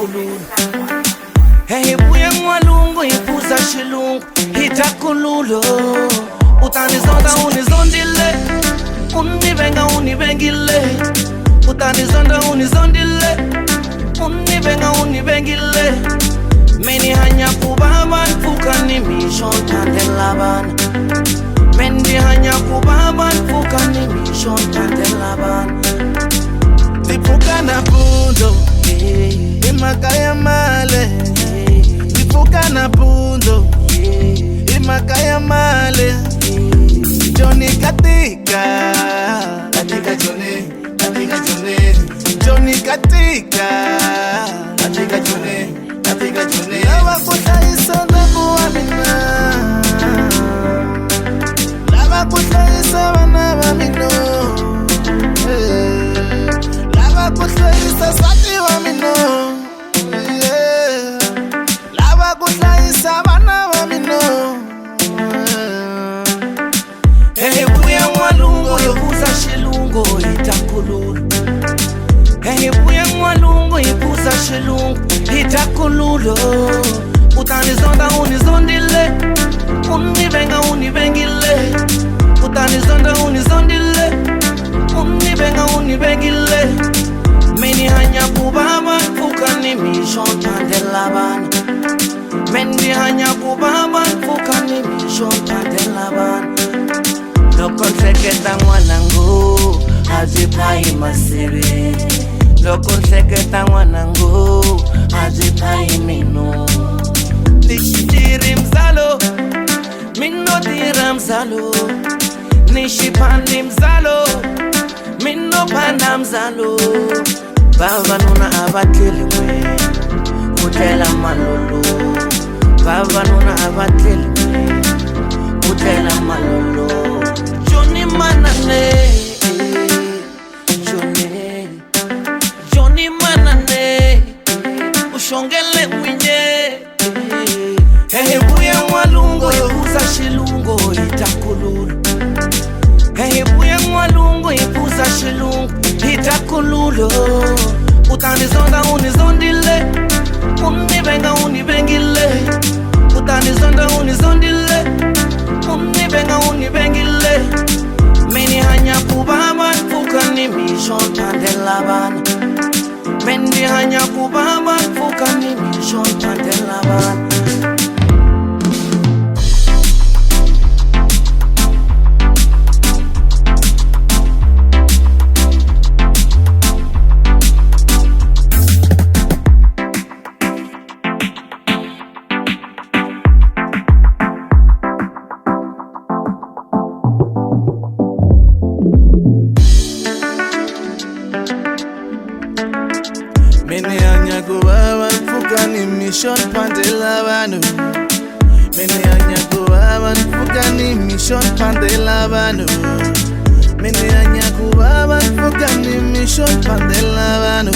itakulula. Hey buya ngwalungu ipuza shilungu itakulula. Utanizonda unizondile, univenga univengile. Utanizonda unizondile, univenga univengile. Meni hanya kubaba nfukani mission tandelaban. Mendi hanya kubaba nfukani mission tandelaban. Dipuka na pundo, imakaya male. Dipuka na pundo, imakaya male. Johnny katika, katika Johnny, katika Johnny. Johnny katika, katika Johnny, katika Johnny. Lava kutaisa na kuamina, lava kutaisa wana wamino. Lava kutaisa sati wamino, lava kutaisa wana wamino. Hey buya mwalungu ipuza shilungu itakulula. Hey buya mwalungu ipuza shilungu itakulula. Utanizonda unizondile, univenga univengile. Utanizonda unizondile, univenga univengile. Meni hanya kubaba nfukani mission tandelaban. Mendi hanya kubaba nfukani mission tandelaban. Loko nseketa mwanangu azipai masebe. Loko nseketa mwanangu azipai mino. Nishitiri mzalo, mino tira mzalo. Nishipandi mzalo, mino panda mzalo. Baba nuna abatili mwe, kutela malolo. Baba nuna abatili mwe, kutela malolo. Johnny manane, Johnny, Johnny manane, ushongele mwenye. Hey buya mwalungu ipuza shilungu itakulula. Hey buya mwalungu ipuza shilungu itakulula. Utanizonda unizondile, univenga univengile. Utanizonda unizondile, univenga univengile. Meni hanya kubaba nfukani mission tandelaban. Mendi hanya kubaba nfukani mission tandelaban. Meni hanya kubaba nfukani mission pandelabano. Meni hanya kubaba nfukani mission pandelabano. Meni hanya kubaba nfukani mission pandelabano.